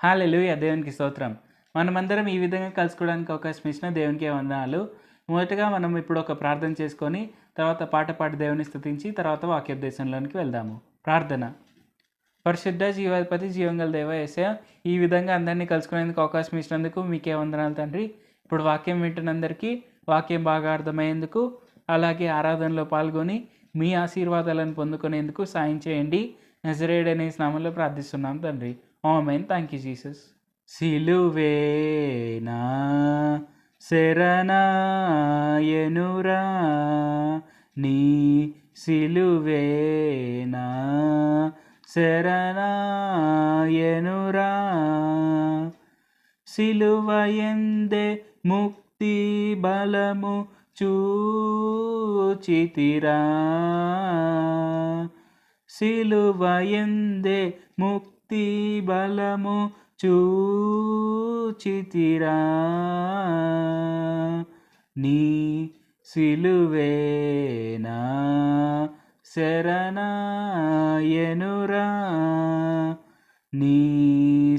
హల్లెలూయా! దేవునికి స్తోత్రం. మనమందరం ఈ విధంగా కలుసుకోవడానికి అవకాశం ఇచ్చిన దేవునికే వందనాలు. మొదటగా మనం ఇప్పుడు ఒక ప్రార్థన చేసుకొని, తర్వాత పాట పాడి దేవుని స్తుతించి, తర్వాత వాక్యోపదేశంలోనికి వెళ్దాము. ప్రార్థన. పరిశుద్ధ జీవాధిపతి జీవంగల దేవ యేసయ్య, ఈ విధంగా అందరినీ కలుసుకునేందుకు అవకాశం ఇచ్చినందుకు మీకే వందనాలు తండ్రి. ఇప్పుడు వాక్యం వింటున్నందరికీ వాక్యం బాగా అర్థమయ్యేందుకు, అలాగే ఆరాధనలో పాల్గొని మీ ఆశీర్వాదాలను పొందుకునేందుకు సాయం చేయండి. నజరేయుడనే నామములో ప్రార్థిస్తున్నాం తండ్రి. ఆమేన్. Thank you Jesus. సిలువేనా శరణాయనురా, నీ సిలువేనా శరణాయనురా, సిలువయందే ముక్తి బలము చూచితిరా, సిలువయందే ముక్తి బలము చూచితిరా, నీ సిలువేనా శరణాయనురా, నీ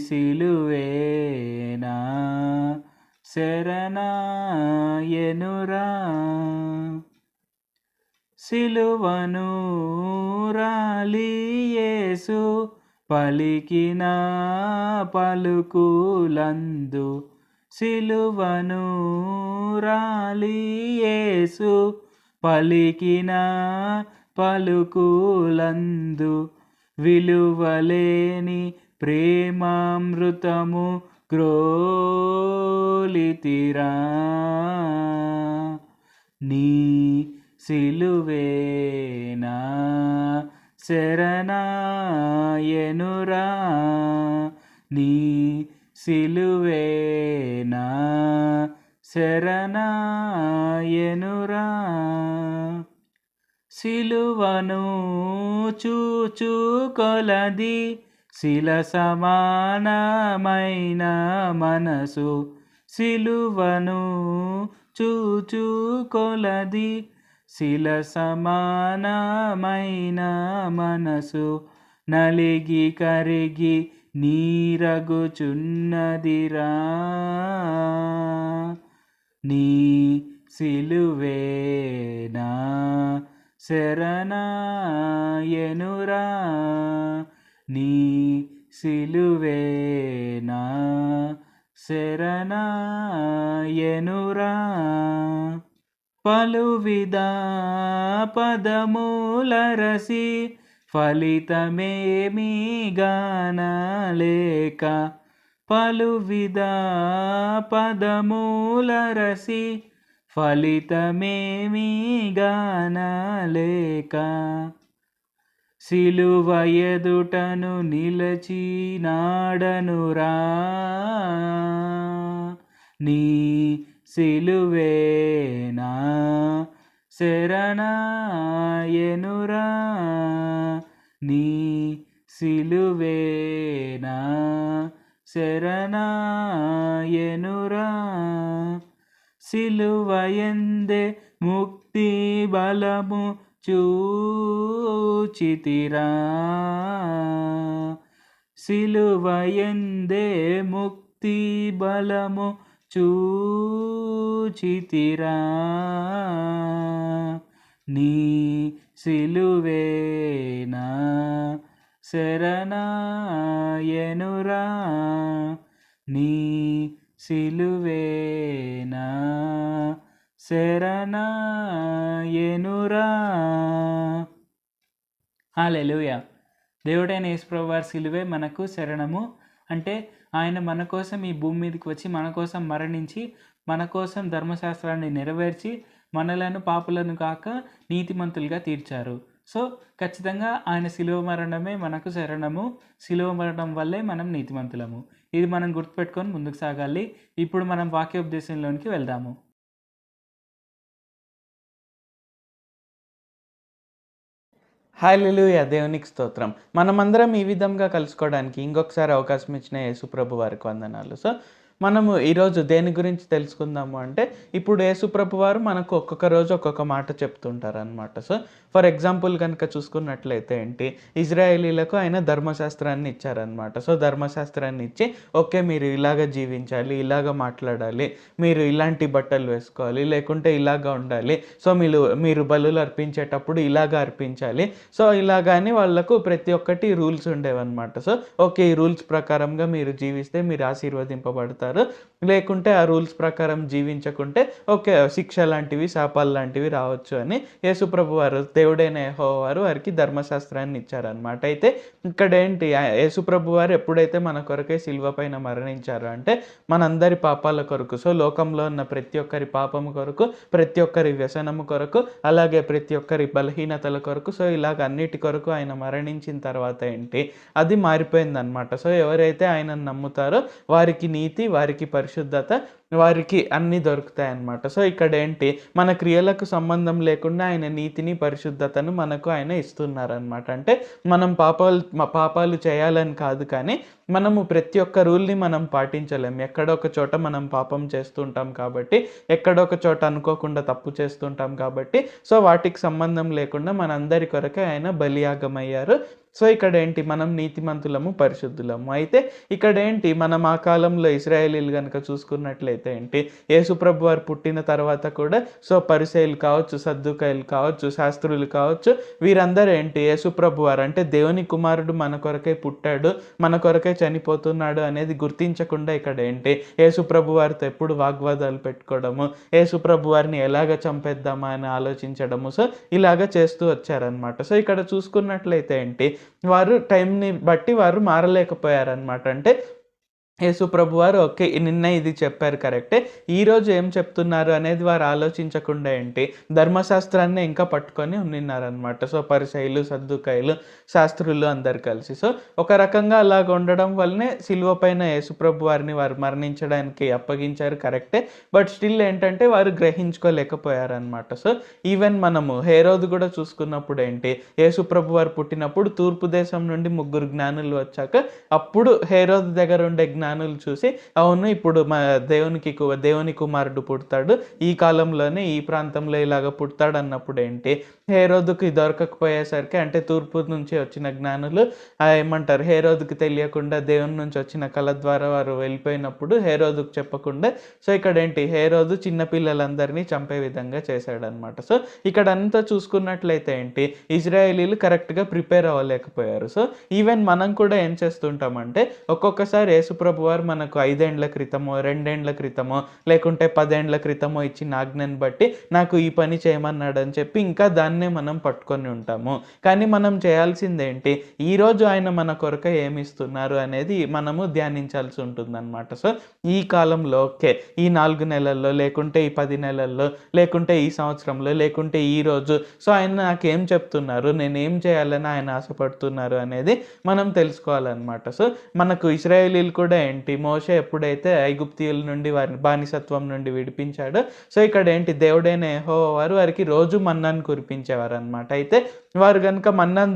సిలువేనా శరణాయనురా, సిలువను రాలి యేసు పలికిన పలుకులందు, సిలువను రాలి యేసు పలికిన పలుకులందు, విలువలేని ప్రేమామృతము గ్రోలితిరా, నీ సిలువేనా శరణాయనురా, నీ సిలువేనా శరణాయనురా, సిలువను చూచు కొలది శిల సమానమైన మనసు, సిలువను చూచు కొలది శిల సమానమైన మనసు, నలిగి కరిగి నీరగుచున్నదిరా, నీ సిలువేనా శరణాయనురా, నీ సిలువేనా శరణాయనురా, పలువిధ పదములరసి ఫలితమేమీ గానలేక, పలువిధ పదములరసి ఫలితమేమీ గానలేక, సిలువ ఎదుటను నిలచినాడనురా, నీ సిలువేనా శరణాయనురా, నీ సిలువేనా శరణాయనురా, సిలువయందే ముక్తి బలము చూచితిరా, సిలువయందే ముక్తి బలము చూచితిరా, నీ సిలువేనా శరణాయనురా, నీ సిలువేనా శరణాయనురా. హల్లెలూయా! దేవుడైన యేసుప్రభు వారి సిలువే మనకు శరణము. అంటే ఆయన మన కోసం ఈ భూమి మీదకి వచ్చి మన కోసం మరణించి, మన కోసం ధర్మశాస్త్రాన్ని నెరవేర్చి, మనలను పాపులను కాక నీతిమంతులుగా తీర్చారు. సో ఖచ్చితంగా ఆయన శిలువ మరణమే మనకు శరణము. శిలువ మరణం వల్లే మనం నీతిమంతులము. ఇది మనం గుర్తుపెట్టుకొని ముందుకు సాగాలి. ఇప్పుడు మనం వాక్యోపదేశంలోనికి వెళ్దాము. హల్లెలూయా! దేవునికి స్తోత్రం. మనమందరం ఈ విధంగా కలుసుకోవడానికి ఇంకొకసారి అవకాశం ఇచ్చిన యేసుప్రభు వారికి వందనాలు. సో మనము ఈరోజు దేని గురించి తెలుసుకుందాము అంటే, ఇప్పుడు యేసుప్రభు వారు మనకు ఒక్కొక్క రోజు ఒక్కొక్క మాట చెప్తుంటారనమాట. సో, ఫర్ ఎగ్జాంపుల్ గనుక చూసుకున్నట్లయితే ఏంటి, ఇజ్రాయేలీలకు ఆయన ధర్మశాస్త్రాన్ని ఇచ్చారనమాట. సో, ధర్మశాస్త్రాన్ని ఇచ్చి, ఓకే మీరు ఇలాగ జీవించాలి, ఇలాగ మాట్లాడాలి, మీరు ఇలాంటి బట్టలు వేసుకోవాలి, లేకుంటే ఇలాగ ఉండాలి. సో, మీరు బలులు అర్పించేటప్పుడు ఇలాగ అర్పించాలి. సో, ఇలాగని వాళ్ళకు ప్రతి ఒక్కటి రూల్స్ ఉండేవన్నమాట. సో, ఓకే ఈ రూల్స్ ప్రకారంగా మీరు జీవిస్తే మీరు ఆశీర్వదింపబడతారు. లేకుంటే ఆ రూల్స్ ప్రకారం జీవించకుంటే ఓకే శిక్ష లాంటివి, శాపాలు లాంటివి రావచ్చు అని యేసుప్రభు వారు, దేవుడైన యెహోవా వారు వారికి ధర్మశాస్త్రాన్ని ఇచ్చారనమాట. అయితే ఇక్కడేంటి యేసుప్రభు వారు ఎప్పుడైతే మన కొరకే సిలువ పైన మరణించారో అంటే మనందరి పాపాల కొరకు, సో లోకంలో ఉన్న ప్రతి ఒక్కరి పాపము కొరకు, ప్రతి ఒక్కరి వ్యసనము కొరకు, అలాగే ప్రతి ఒక్కరి బలహీనతల కొరకు, సో ఇలాగ అన్నిటి కొరకు ఆయన మరణించిన తర్వాత ఏంటి అది మారిపోయిందనమాట. సో ఎవరైతే ఆయనను నమ్ముతారో వారికి నీతి, వారికి పరిశుద్ధత, వారికి అన్నీ దొరుకుతాయన్నమాట. సో ఇక్కడేంటి మన క్రియలకు సంబంధం లేకుండా ఆయన నీతిని, పరిశుద్ధతను మనకు ఆయన ఇస్తున్నారనమాట. అంటే మనం పాపాలు చేయాలని కాదు, కానీ మనము ప్రతి ఒక్క రూల్ని మనం పాటించలేం. ఎక్కడొక చోట మనం పాపం చేస్తుంటాం కాబట్టి, ఎక్కడొక చోట అనుకోకుండా తప్పు చేస్తుంటాం కాబట్టి, సో వాటికి సంబంధం లేకుండా మనందరి కొరకే ఆయన బలియాగమయ్యారు. సో ఇక్కడేంటి మనం నీతిమంతులము, పరిశుద్ధులము. అయితే ఇక్కడేంటి మనం ఆ కాలంలో ఇశ్రాయేలీలు కనుక చూసుకున్నట్లయితే ఏంటి, యేసుప్రభు వారు పుట్టిన తర్వాత కూడా సో పరిసయ్యులు కావచ్చు, సద్దూకయ్యులు కావచ్చు, శాస్త్రులు కావచ్చు, వీరందరూ ఏంటి యేసుప్రభు వారు అంటే దేవుని కుమారుడు మన కొరకే పుట్టాడు, మన కొరకే చనిపోతున్నాడు అనేది గుర్తించకుండా ఇక్కడ ఏంటి యేసుప్రభు వారితో ఎప్పుడు వాగ్వాదాలు పెట్టుకోవడము, యేసుప్రభు వారిని ఎలాగ చంపేద్దామా అని ఆలోచించడము, సో ఇలాగ చేస్తూ వచ్చారనమాట. సో ఇక్కడ చూసుకున్నట్లయితే ఏంటి వారు టైంని బట్టి వారు మారలేకపోయారనమాట. అంటే యేసుప్రభు వారు ఓకే నిన్న ఇది చెప్పారు కరెక్టే, ఈరోజు ఏం చెప్తున్నారు అనేది వారు ఆలోచించకుండా ఏంటి ధర్మశాస్త్రాన్ని ఇంకా పట్టుకొని ఉన్నారనమాట. సో పరిసయ్యులు, సద్దూకయ్యులు, శాస్త్రులు అందరు కలిసి సో ఒక రకంగా అలాగ ఉండడం వల్లనే సిలువ పైన యేసుప్రభు వారిని వారు మరణించడానికి అప్పగించారు కరెక్టే. బట్ స్టిల్ ఏంటంటే వారు గ్రహించుకోలేకపోయారనమాట. సో ఈవెన్ మనము హేరోదు కూడా చూసుకున్నప్పుడు ఏంటి యేసుప్రభు వారు పుట్టినప్పుడు తూర్పు దేశం నుండి 3 జ్ఞానులు వచ్చాక అప్పుడు హేరోదు దగ్గర ఉండే జ్ఞానులు చూసి అవును ఇప్పుడు దేవుని కుమారుడు పుడతాడు, ఈ కాలంలోనే ఈ ప్రాంతంలో ఇలాగ పుడతాడు అన్నప్పుడు ఏంటి హేరోదుకి దొరకకపోయేసరికి, అంటే తూర్పు నుంచి వచ్చిన జ్ఞానులు ఏమంటారు హేరోదుకి తెలియకుండా దేవుని నుంచి వచ్చిన కళ ద్వారా వారు వెళ్ళిపోయినప్పుడు హేరోదుకు చెప్పకుండా, సో ఇక్కడ ఏంటి హేరోదు చిన్నపిల్లలందరినీ చంపే విధంగా చేశాడనమాట. సో ఇక్కడ అంతా చూసుకున్నట్లయితే ఏంటి ఇజ్రాయేలీలు కరెక్ట్గా ప్రిపేర్ అవ్వలేకపోయారు. సో ఈవెన్ మనం కూడా ఏం చేస్తుంటామంటే ఒక్కొక్కసారి యేసుప్రభు వారు మనకు 5 ఏండ్ల క్రితమో, 2 ఏండ్ల క్రితమో, లేకుంటే 10 ఏండ్ల క్రితమో ఇచ్చిన ఆజ్ఞను బట్టి నాకు ఈ పని చేయమన్నాడు అని చెప్పి ఇంకా దాన్నే మనం పట్టుకొని ఉంటాము. కానీ మనం చేయాల్సిందేంటి ఈరోజు ఆయన మన కొరకు ఏమి ఇస్తున్నారు అనేది మనము ధ్యానించాల్సి ఉంటుందన్నమాట. సో ఈ కాలంలో ఓకే ఈ 4 నెలల్లో, లేకుంటే ఈ 10 నెలల్లో, లేకుంటే ఈ సంవత్సరంలో, లేకుంటే ఈ రోజు సో ఆయన నాకేం చెప్తున్నారు, నేనేం చేయాలని ఆయన ఆశపడుతున్నారు అనేది మనం తెలుసుకోవాలన్నమాట. సో మనకు ఇశ్రాయేలీలు కూడా ఏంటి మోషే ఎప్పుడైతే ఐగుప్తీయుల నుండి వారిని బానిసత్వం నుండి విడిపించాడో, సో ఇక్కడ ఏంటి దేవుడైన యెహోవా వారు వారికి రోజు మన్నాను కురిపించేవారు అనమాట. అయితే వారు కనుక మన్నాను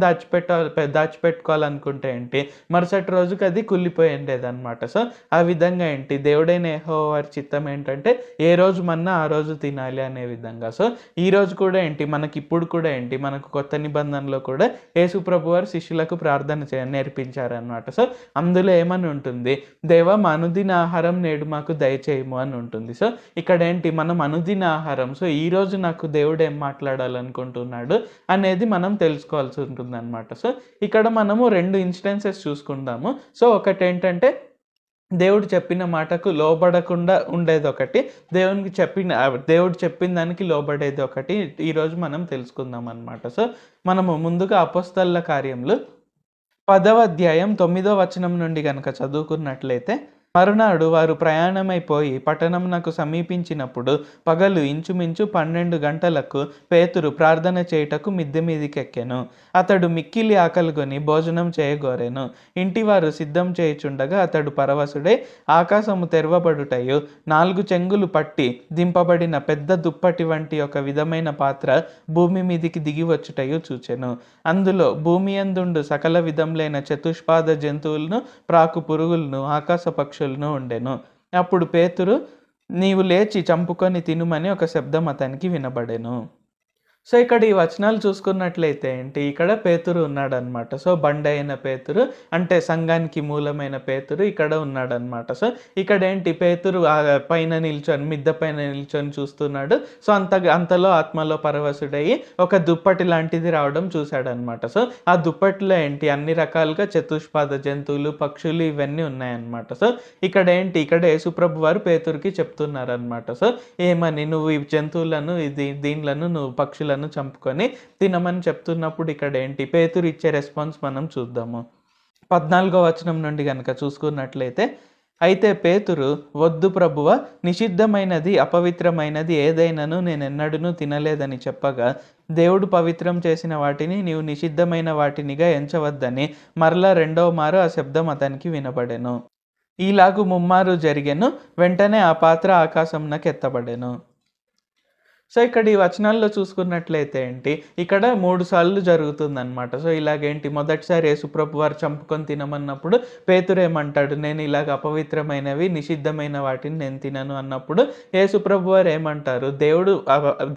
దాచిపెట్టుకోవాలనుకుంటే ఏంటి మరుసటి రోజుకి అది కుళ్ళిపోయి ఉండేదన్నమాట. సో ఆ విధంగా ఏంటి దేవుడైన యెహోవా వారి చిత్తం ఏంటంటే ఏ రోజు మన్నా ఆ రోజు తినాలి అనే విధంగా. సో ఈ రోజు కూడా ఏంటి మనకి ఇప్పుడు కూడా ఏంటి మనకు కొత్త నిబంధనలో కూడా యేసుప్రభు వారు శిష్యులకు ప్రార్థన నేర్పించారనమాట. సో అందులో ఏమని ఉంటుంది, దేవా మా అనుదిన ఆహారం నేడు మాకు దయచేయము అని ఉంటుంది. సో ఇక్కడ ఏంటి మనం అనుదిన ఆహారం, సో ఈ రోజు నాకు దేవుడు ఏం మాట్లాడాలనుకుంటున్నాడు అనేది మనం తెలుసుకోవాల్సి ఉంటుంది అనమాట. సో ఇక్కడ మనము 2 ఇన్స్టెన్సెస్ చూసుకుందాము. సో ఒకటి ఏంటంటే దేవుడు చెప్పిన మాటకు లోబడకుండా ఉండేది ఒకటి, దేవుడు చెప్పిన దానికి లోబడేది ఒకటి ఈరోజు మనం తెలుసుకుందాం అనమాట. సో మనము ముందుగా అపోస్తలుల కార్యములు 10వ అధ్యాయం 9వ వచనం నుండి కనుక చదువుకున్నట్లయితే, మరునాడు వారు ప్రయాణమైపోయి పట్టణమునకు సమీపించినప్పుడు పగలు ఇంచుమించు 12 గంటలకు పేతురు ప్రార్థన చేయుటకు మిద్దె మీదికెక్కెను. అతడు మిక్కిలి ఆకలిగొని భోజనం చేయగోరెను. ఇంటివారు సిద్ధం చేయుచుండగా అతడు పరవశుడై ఆకాశము తెరవబడుటయు, 4 చెంగులు పట్టి దింపబడిన పెద్ద దుప్పటి వంటి ఒక విధమైన పాత్ర భూమి మీదికి దిగి వచ్చుటయు చూచెను. అందులో భూమి యందుండు సకల విధములైన చతుష్పాద జంతువులను, ప్రాకు పురుగులను, ఆకాశ పక్షులను ఉండెను. అప్పుడు పేతురు, నీవు లేచి చంపుకొని తినుమని ఒక శబ్దం అతనికి వినబడెను. సో ఇక్కడ ఈ వచనాలు చూసుకున్నట్లయితే ఏంటి, ఇక్కడ పేతురు ఉన్నాడనమాట. సో బండైన పేతురు, అంటే సంఘానికి మూలమైన పేతురు ఇక్కడ ఉన్నాడనమాట. సో ఇక్కడ ఏంటి, పేతురు పైన నిల్చొని, మిద్దె పైన నిల్చొని చూస్తున్నాడు. సో అంతలో ఆత్మలో పరవశుడయ్యి ఒక దుప్పటి లాంటిది రావడం చూశాడనమాట. సో ఆ దుప్పటిలో ఏంటి, అన్ని రకాలుగా చతుష్పాద జంతువులు, పక్షులు ఇవన్నీ ఉన్నాయన్నమాట. సో ఇక్కడ ఏంటి, ఇక్కడ యేసుప్రభు వారు పేతురుకి చెప్తున్నారనమాట. సో ఏమని, నువ్వు ఈ జంతువులను, దీనిలను నువ్వు పక్షులను చంపుకొని తినమని చెప్తున్నప్పుడు ఇక్కడ ఏంటి, పేతురు ఇచ్చే రెస్పాన్స్ మనం చూద్దాము. 14వ వచనం నుండి కనుక చూసుకున్నట్లయితే, అయితే పేతురు, వద్దు ప్రభువ, నిషిద్ధమైనది అపవిత్రమైనది ఏదైనాను నేనెన్నడూ తినలేదని చెప్పగా, దేవుడు పవిత్రం చేసిన వాటిని నీవు నిషిద్ధమైన వాటినిగా ఎంచవద్దని మరలా 2వ మారు ఆ శబ్దం అతనికి వినబడెను. ఈలాగు ముమ్మారు జరిగెను. వెంటనే ఆ పాత్ర ఆకాశంనకు ఎత్తబడెను. సో ఇక్కడ ఈ వచనాల్లో చూసుకున్నట్లయితే ఏంటి, ఇక్కడ 3 సార్లు జరుగుతుందన్నమాట. సో ఇలాగేంటి, మొదటిసారి యేసుప్రభు వారు చంపుకొని తినమన్నప్పుడు పేతురు ఏమంటాడు, నేను ఇలాగ అపవిత్రమైనవి, నిషిద్ధమైన వాటిని నేను తినను అన్నప్పుడు యేసుప్రభు వారు ఏమంటారు,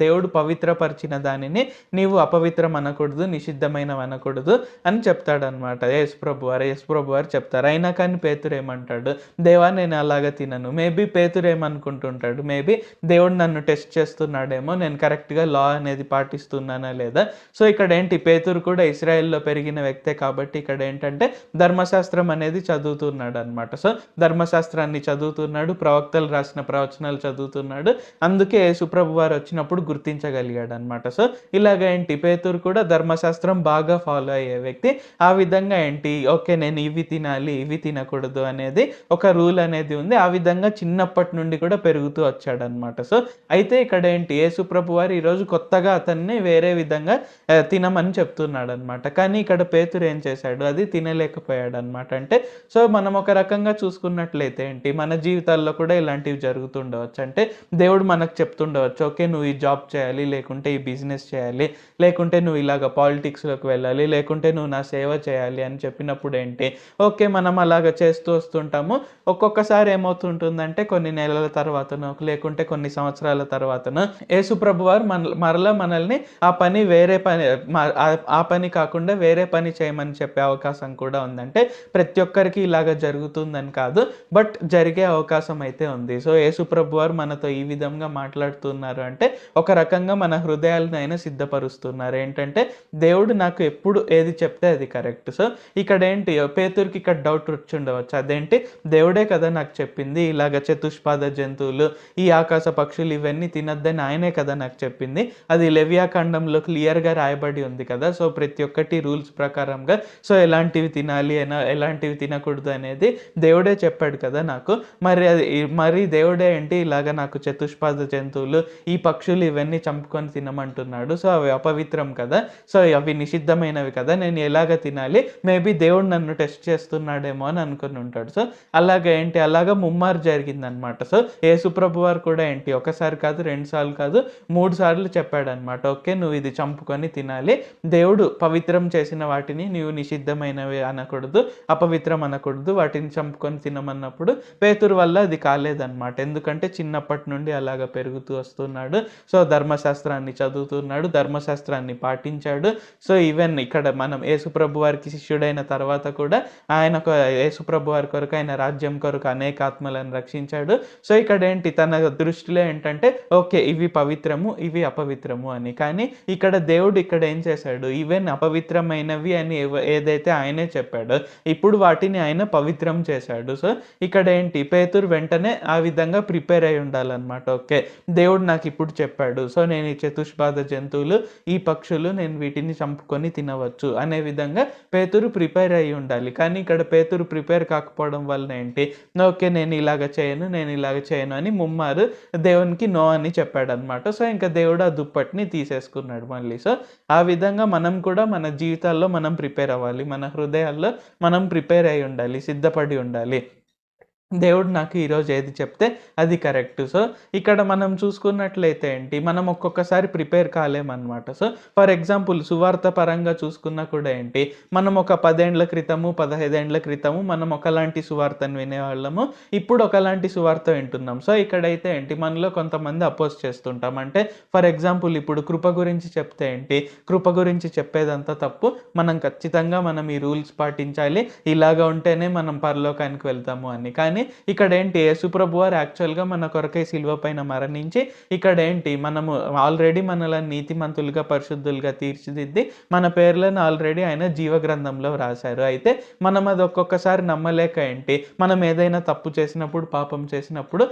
దేవుడు పవిత్రపరిచిన దానిని నీవు అపవిత్రం అనకూడదు, నిషిద్ధమైనవి అనకూడదు అని చెప్తాడనమాట యేసుప్రభు వారు చెప్తారు. అయినా కానీ పేతురు ఏమంటాడు, దేవా నేను అలాగ తినను. మేబీ పేతురు ఏమనుకుంటుంటాడు, మేబీ దేవుడు నన్ను టెస్ట్ చేస్తున్నాడేమో, నేను కరెక్ట్గా లా అనేది పాటిస్తున్నానా లేదా. సో ఇక్కడ ఏంటి, పేతురు కూడా ఇస్రాయేల్లో పెరిగిన వ్యక్తే కాబట్టి ఇక్కడ ఏంటంటే ధర్మశాస్త్రం అనేది చదువుతున్నాడు అనమాట. సో ధర్మశాస్త్రాన్ని చదువుతున్నాడు, ప్రవక్తలు రాసిన ప్రవచనాలు చదువుతున్నాడు. అందుకే యేసుప్రభు వారు వచ్చినప్పుడు గుర్తించగలిగాడు అనమాట. సో ఇలాగ ఏంటి, పేతురు కూడా ధర్మశాస్త్రం బాగా ఫాలో అయ్యే వ్యక్తి. ఆ విధంగా ఏంటి, ఓకే నేను ఇవి తినాలి, ఇవి తినకూడదు అనేది ఒక రూల్ అనేది ఉంది. ఆ విధంగా చిన్నప్పటి నుండి కూడా పెరుగుతూ వచ్చాడనమాట. సో అయితే ఇక్కడ ఏంటి, యేసుప్రభు వారు ఈరోజు కొత్తగా అతన్ని వేరే విధంగా తినమని చెప్తున్నాడు అనమాట. కానీ ఇక్కడ పేతురు ఏం చేశాడు, అది తినలేకపోయాడు అనమాట. అంటే సో మనం ఒక రకంగా చూసుకున్నట్లయితే ఏంటి, మన జీవితాల్లో కూడా ఇలాంటివి జరుగుతుండవచ్చు. అంటే దేవుడు మనకు చెప్తుండవచ్చు, ఓకే నువ్వు ఈ జాబ్ చేయాలి, లేకుంటే ఈ బిజినెస్ చేయాలి, లేకుంటే నువ్వు ఇలాగ పాలిటిక్స్లోకి వెళ్ళాలి, లేకుంటే నువ్వు నా సేవ చేయాలి అని చెప్పినప్పుడు ఏంటి, ఓకే మనం అలాగ చేస్తూ వస్తుంటాము. ఒక్కొక్కసారి ఏమవుతుంటుందంటే కొన్ని నెలల తర్వాతనో లేకుంటే కొన్ని సంవత్సరాల తర్వాతనో యేసుప్రభు వారు మరలా మనల్ని ఆ పని కాకుండా వేరే పని చేయమని చెప్పే అవకాశం కూడా ఉందంటే ప్రతి ఒక్కరికి ఇలాగ జరుగుతుందని కాదు, బట్ జరిగే అవకాశం అయితే ఉంది. సో యేసుప్రభు వారు మనతో ఈ విధంగా మాట్లాడుతున్నారు అంటే ఒక రకంగా మన హృదయాలను అయినా సిద్ధపరుస్తున్నారు. ఏంటంటే దేవుడు నాకు ఎప్పుడు ఏది చెప్తే అది కరెక్ట్. సో ఇక్కడ ఏంటి, పేతురుకి ఇక్కడ డౌట్ వచ్చి ఉండవచ్చు, అదేంటి దేవుడే కదా నాకు చెప్పింది ఇలాగ చతుష్పాద జంతువులు, ఈ ఆకాశ పక్షులు ఇవన్నీ తినద్దని ఆయనే కదా నాకు చెప్పింది, అది లెవియాకాండంలో క్లియర్గా రాయబడి ఉంది కదా. సో ప్రతి ఒక్కటి రూల్స్ ప్రకారంగా సో ఎలాంటివి తినాలి ఎలాంటివి తినకూడదు అనేది దేవుడే చెప్పాడు కదా నాకు. మరి దేవుడే ఏంటి ఇలాగ నాకు చతుష్పాద జంతువులు, ఈ పక్షులు ఇవన్నీ చంపుకొని తినమంటున్నాడు. సో అవి అపవిత్రం కదా, సో అవి నిషిద్ధమైనవి కదా, నేను ఎలాగ తినాలి, మేబీ దేవుడు నన్ను టెస్ట్ చేస్తున్నాడేమో అని అనుకుని ఉంటాడు. సో అలాగా ముమ్మారు జరిగిందనమాట. సో యేసుప్రభు వారు కూడా ఏంటి, ఒకసారి కాదు, 2 సార్లు కాదు, 3 సార్లు చెప్పాడనమాట, ఓకే నువ్వు ఇది చంపుకొని తినాలి, దేవుడు పవిత్రం చేసిన వాటిని నీవు నిషిద్ధమైనవి అనకూడదు, అపవిత్రం అనకూడదు, వాటిని చంపుకొని తినమన్నప్పుడు పేతురు వల్ల అది కాలేదన్నమాట. ఎందుకంటే చిన్నప్పటి నుండి అలాగ పెరుగుతూ వస్తున్నాడు. సో ధర్మశాస్త్రాన్ని చదువుతున్నాడు, ధర్మశాస్త్రాన్ని పాటించాడు. సో ఈవెన్ ఇక్కడ మనం యేసుప్రభు వారికి శిష్యుడైన తర్వాత కూడా యేసుప్రభు వారి కొరకు, ఆయన రాజ్యం కొరకు అనేక ఆత్మలను రక్షించాడు. సో ఇక్కడ ఏంటి, తన దృష్టిలో ఏంటంటే ఓకే ఇవి పవిత్రము, ఇవి అపవిత్రము అని. కానీ ఇక్కడ దేవుడు ఇక్కడ ఏం చేశాడు, ఈవెన్ అపవిత్రమైనవి అని ఏదైతే ఆయనే చెప్పాడో ఇప్పుడు వాటిని ఆయన పవిత్రం చేశాడు. సో ఇక్కడ ఏంటి, పేతురు వెంటనే ఆ విధంగా ప్రిపేర్ అయి ఉండాలన్నమాట. ఓకే దేవుడు నాకు ఇప్పుడు చెప్పాడు, సో నేను ఈ చతుష్పాద జంతువులు, ఈ పక్షులు, నేను వీటిని చంపుకొని తినవచ్చు అనే విధంగా పేతురు ప్రిపేర్ అయి ఉండాలి. కానీ ఇక్కడ పేతురు ప్రిపేర్ కాకపోవడం వల్ల ఏంటి, ఓకే నేను ఇలాగ చేయను అని ముమ్మారు దేవునికి నో అని చెప్పాడు అనమాట. సో ఇంకా దేవుడు ఆ దుప్పటిని తీసేసుకున్నాడు మళ్ళీ. సో ఆ విధంగా మనం కూడా మన జీవితాల్లో మనం ప్రిపేర్ అవ్వాలి, మన హృదయాల్లో మనం ప్రిపేర్ అయి ఉండాలి, సిద్ధపడి ఉండాలి. దేవుడు నాకు ఈరోజు ఏది చెప్తే అది కరెక్ట్. సో, ఇక్కడ మనం చూసుకున్నట్లయితే ఏంటి, మనం ఒక్కొక్కసారి ప్రిపేర్ కాలేమనమాట. సో, ఫర్ ఎగ్జాంపుల్ సువార్త పరంగా చూసుకున్నా కూడా ఏంటి, మనం ఒక 10 ఏండ్ల క్రితము, 15 ఏండ్ల క్రితము మనం ఒకలాంటి సువార్తను వినేవాళ్ళము. ఇప్పుడు ఒకలాంటి సువార్త వింటున్నాం. సో, ఇక్కడైతే ఏంటి, మనలో కొంతమంది అపోజ్ చేస్తుంటాం. అంటే ఫర్ ఎగ్జాంపుల్ ఇప్పుడు కృప గురించి చెప్తే ఏంటి, కృప గురించి చెప్పేదంతా తప్పు. మనం ఈ రూల్స్ పాటించాలి. ఇలాగ ఉంటేనే మనం పరలోకానికి వెళ్తాము అని. కానీ ఇక్కడ ఏంటి, యేసుప్రభు వారు యాక్చువల్‌గా మన కొరకై సిలువ పైన మరణించి, ఇక్కడ ఏంటి, మనము ఆల్రెడీ మనలను నీతిమంతులుగా, పరిశుద్ధులుగా తీర్చిదిద్ది మన పేర్లను ఆల్రెడీ ఆయన జీవ గ్రంథంలో వ్రాసారు. అయితే మనం అది ఒక్కొక్కసారి నమ్మలేక ఏంటి, మనం ఏదైనా తప్పు చేసినప్పుడు, పాపం చేసినప్పుడు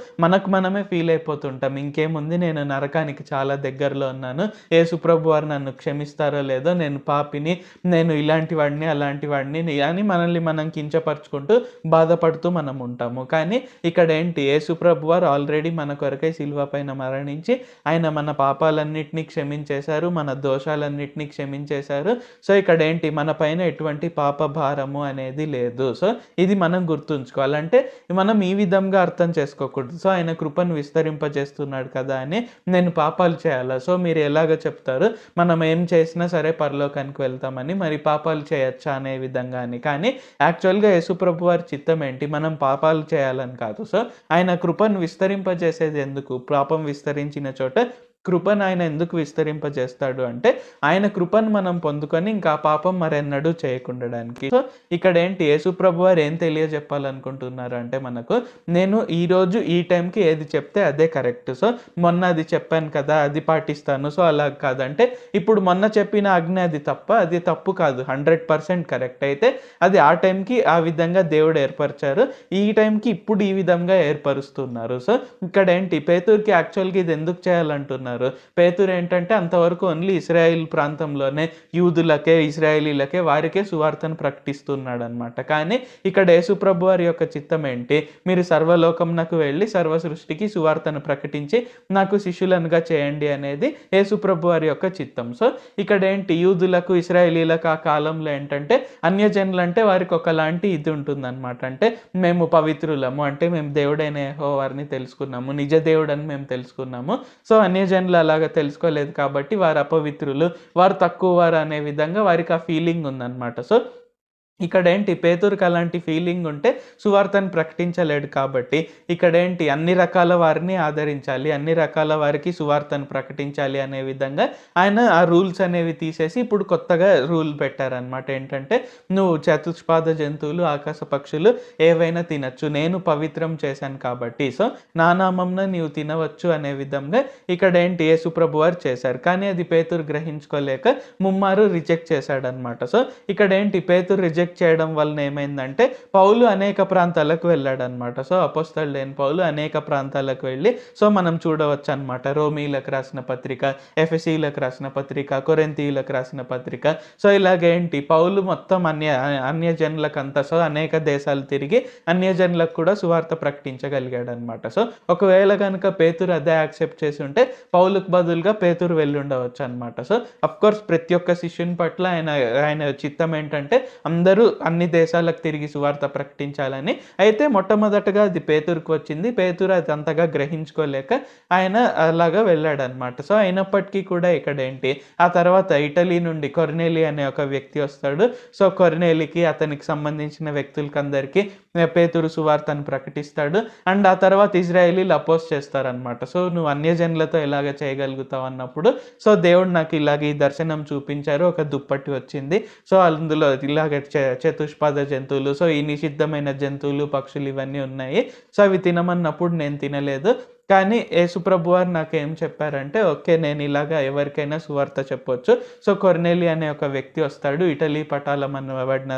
మనమే ఫీల్ అయిపోతుంటాం. ఇంకేముంది, నేను నరకానికి చాలా దగ్గరలో ఉన్నాను. యేసుప్రభు వారు నన్ను క్షమిస్తారో లేదో, నేను పాపిని, నేను ఇలాంటి వాడిని, అలాంటి వాడిని అని మనల్ని మనం కించపరుచుకుంటూ బాధపడుతూ మనం ఉంటాము. కానీ ఇక్కడ ఏంటి, యేసుప్రభు వారు ఆల్రెడీ మన కొరకై సిలువ పైన మరణించి ఆయన మన పాపాలన్నిటినీ క్షమించేశారు, మన దోషాలన్నిటినీ క్షమించేశారు. సో ఇక్కడ ఏంటి, మన పైన ఎటువంటి పాప భారము అనేది లేదు. సో ఇది మనం గుర్తుంచుకోవాలంటే మనం ఈ విధంగా అర్థం చేసుకోకూడదు. సో ఆయన కృపను విస్తరింపజేస్తున్నాడు కదా అని నేను పాపాలు చేయాలా? సో మీరు ఎలాగ చెప్తారు, మనం ఏం చేసినా సరే పరలోకానికి వెళ్తామని, మరి పాపాలు చేయొచ్చా అనే విధంగా అని. కానీ యాక్చువల్గా యేసుప్రభు వారి చిత్తం ఏంటి, మనం పాపాలు చేయాలని కాదు. సో ఆయన కృపను విస్తరింపజేసేది ఎందుకు? పాపం విస్తరించిన చోట కృపను ఆయన ఎందుకు విస్తరింపజేస్తాడు అంటే, ఆయన కృపను మనం పొందుకొని ఇంకా పాపం మరెన్నడూ చేయకుండడానికి. సో ఇక్కడ ఏంటి, యేసుప్రభు వారు ఏం తెలియజెప్పాలనుకుంటున్నారు అంటే మనకు, నేను ఈరోజు ఈ టైంకి ఏది చెప్తే అదే కరెక్ట్. సో మొన్న అది చెప్పాను కదా, అది పాటిస్తాను. సో అలా కాదంటే, ఇప్పుడు మొన్న చెప్పిన ఆజ్ఞ అది అది తప్పు కాదు, 100% కరెక్ట్. అయితే అది ఆ టైంకి ఆ విధంగా దేవుడు ఏర్పరిచారు, ఈ టైంకి ఇప్పుడు ఈ విధంగా ఏర్పరుస్తున్నారు. సో ఇక్కడ ఏంటి, పేతురుకి యాక్చువల్గా ఇది ఎందుకు చేయాలంటున్నారు? పేతురు ఏంటంటే అంతవరకు ఓన్లీ ఇశ్రాయేల్ ప్రాంతంలోనే యూదులకే, ఇశ్రాయేలీలకే, వారికే సువార్తను ప్రకటిస్తున్నాడు అనమాట. కానీ ఇక్కడ యేసుప్రభు వారి యొక్క చిత్తం ఏంటి, మీరు సర్వలోకంనకు వెళ్ళి సర్వ సృష్టికి సువార్తను ప్రకటించి నాకు శిష్యులనుగా చేయండి అనేది యేసుప్రభు వారి యొక్క చిత్తం. సో ఇక్కడ ఏంటి, యూదులకు, ఇశ్రాయేలీలకు ఆ కాలంలో ఏంటంటే అన్యజనులు అంటే వారికి ఒకలాంటి ఇది ఉంటుందన్నమాట. అంటే మేము పవిత్రులము, అంటే మేము దేవుడైన యెహోవాని తెలుసుకున్నాము, నిజ దేవుడని మేము తెలుసుకున్నాము. సో అన్యజనులు అలాగా తెలుసుకోలేదు కాబట్టి వారు అపవిత్రులు, వారు తక్కువ వారు అనే విధంగా వారికి ఆ ఫీలింగ్ ఉందన్నమాట. సో ఇక్కడ ఏంటి, పేతురుకి అలాంటి ఫీలింగ్ ఉంటే సువార్తను ప్రకటించలేడు. కాబట్టి ఇక్కడ ఏంటి, అన్ని రకాల వారిని ఆదరించాలి, అన్ని రకాల వారికి సువార్తను ప్రకటించాలి అనే విధంగా ఆయన ఆ రూల్స్ అనేవి తీసేసి ఇప్పుడు కొత్తగా రూల్ పెట్టారనమాట. ఏంటంటే నువ్వు చతుష్పాద జంతువులు, ఆకాశ పక్షులు ఏవైనా తినచ్చు, నేను పవిత్రం చేశాను కాబట్టి, సో నా నామంన నీవు తినవచ్చు అనే విధంగా ఇక్కడ ఏంటి యేసుప్రభు వారు చేశారు. కానీ అది పేతురు గ్రహించుకోలేక ముమ్మారు రిజెక్ట్ చేశాడనమాట. సో ఇక్కడ ఏంటి, పేతురు రిజెక్ట్ చేయడం వలన ఏమైందంటే, పౌలు అనేక ప్రాంతాలకు వెళ్ళాడనమాట. సో అపోస్తలుడైన పౌలు అనేక ప్రాంతాలకు వెళ్ళి, సో మనం చూడవచ్చు అనమాట, రోమీలకు రాసిన పత్రిక, ఎఫెసీలకు రాసిన పత్రిక, కొరింథీయులకు రాసిన పత్రిక. సో ఇలాగేంటి, పౌలు మొత్తం అన్యజనులకంతా, సో అనేక దేశాలు తిరిగి అన్యజనులకు కూడా సువార్త ప్రకటించగలిగాడు అనమాట. సో ఒకవేళ కనుక పేతురు అదే యాక్సెప్ట్ చేసి ఉంటే పౌలుకు బదులుగా పేతురు వెళ్ళి ఉండవచ్చు అనమాట. సో అఫ్కోర్స్ ప్రతి ఒక్క శిష్యుని పట్ల ఆయన చిత్తం ఏంటంటే అందరూ అన్ని దేశాలకు తిరిగి సువార్త ప్రకటించాలని. అయితే మొట్టమొదటగా అది పేతురుకు వచ్చింది, పేతురు అది అంతగా గ్రహించుకోలేక ఆయన అలాగా వెళ్ళాడనమాట. సో అయినప్పటికీ కూడా ఇక్కడ ఏంటి, ఆ తర్వాత ఇటలీ నుండి కొర్నేలి అనే ఒక వ్యక్తి వస్తాడు. సో కొర్నేలికి, అతనికి సంబంధించిన వ్యక్తులకి అందరికీ పేతురు సువార్తను ప్రకటిస్తాడు. అండ్ ఆ తర్వాత ఇజ్రాయేలీలు అపోజ్ చేస్తారనమాట. సో నువ్వు అన్యజనులతో ఎలాగ చేయగలుగుతావు అన్నప్పుడు, సో దేవుడు నాకు ఇలాగ ఈ దర్శనం చూపించారు, ఒక దుప్పటి వచ్చింది, సో అందులో ఇలాగ చతుష్పాద జంతువులు, సో ఈ నిషిద్ధమైన జంతువులు, పక్షులు ఇవన్నీ ఉన్నాయి, సో అవి తినమన్నప్పుడు నేను తినలేదు. కానీ యేసుప్రభు వారు నాకేం చెప్పారంటే, ఓకే నేను ఇలాగా ఎవరికైనా సువార్త చెప్పొచ్చు. సో కొర్నేలి అనే ఒక వ్యక్తి వస్తాడు, ఇటలీ పటాలం అనబడిన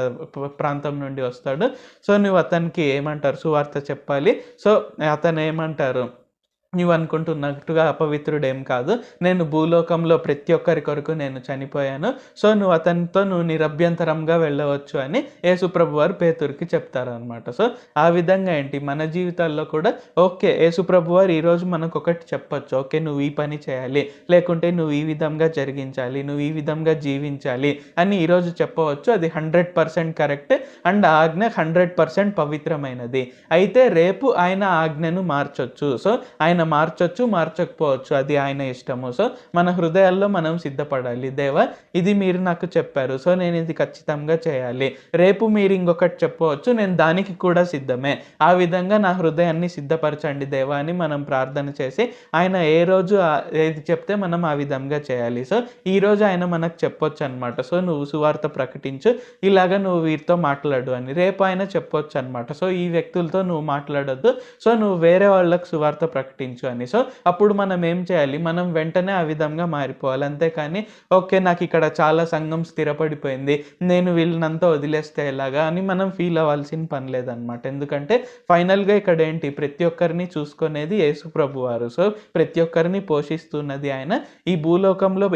ప్రాంతం నుండి వస్తాడు. సో నువ్వు అతనికి ఏమంటారు, సువార్త చెప్పాలి. సో అతను ఏమంటారు, నువ్వు అనుకుంటున్నట్టుగా అపవిత్రుడేం కాదు. నేను భూలోకంలో ప్రతి ఒక్కరి కొరకు నేను చనిపోయాను. సో, నువ్వు నిరభ్యంతరంగా వెళ్ళవచ్చు అని యేసుప్రభు వారు పేతురుకి చెప్తారనమాట. సో, ఆ విధంగా ఏంటి మన జీవితాల్లో కూడా ఓకే, యేసుప్రభు వారు ఈరోజు మనకొకటి చెప్పొచ్చు. ఓకే, నువ్వు ఈ పని చేయాలి, లేకుంటే నువ్వు ఈ విధంగా జరిగించాలి, నువ్వు ఈ విధంగా జీవించాలి అని ఈరోజు చెప్పవచ్చు. అది 100% కరెక్ట్ అండ్ ఆజ్ఞ 100% పవిత్రమైనది. అయితే రేపు ఆయన ఆజ్ఞను మార్చొచ్చు. సో, ఆయన మార్చొచ్చు, మార్చకపోవచ్చు. అది ఆయన ఇష్టము. సో, మన హృదయాల్లో మనం సిద్ధపడాలి. దేవా, ఇది మీరు నాకు చెప్పారు. సో, నేను ఇది ఖచ్చితంగా చేయాలి. రేపు మీరు ఇంకొకటి చెప్పవచ్చు, నేను దానికి కూడా సిద్ధమే. ఆ విధంగా నా హృదయాన్ని సిద్ధపరచండి దేవా అని మనం ప్రార్థన చేసి ఆయన ఏ రోజు ఏది చెప్తే మనం ఆ విధంగా చేయాలి. సో, ఈరోజు ఆయన మనకు చెప్పొచ్చు అనమాట. సో, నువ్వు సువార్త ప్రకటించు, ఇలాగ నువ్వు వీరితో మాట్లాడు అని. రేపు ఆయన చెప్పొచ్చు అనమాట. సో, ఈ వ్యక్తులతో నువ్వు మాట్లాడొద్దు. సో, నువ్వు వేరే వాళ్ళకు సువార్త ప్రకటించు అని. సో, అప్పుడు మనం ఏం చేయాలి? మనం వెంటనే ఆ విధంగా మారిపోవాలి. అంతేకాని ఓకే, నాకు ఇక్కడ చాలా సంఘం స్థిరపడిపోయింది, నేను వీళ్ళనంతా వదిలేస్తే ఎలాగా అని మనం ఫీల్ అవ్వాల్సిన పని లేదనమాట. ఎందుకంటే ఫైనల్గా ఇక్కడ ఏంటి, ప్రతి ఒక్కరిని చూసుకునేది యేసు ప్రభువారు. సో, ప్రతి ఒక్కరిని పోషిస్తున్నది ఆయన. ఈ భూలోకంలో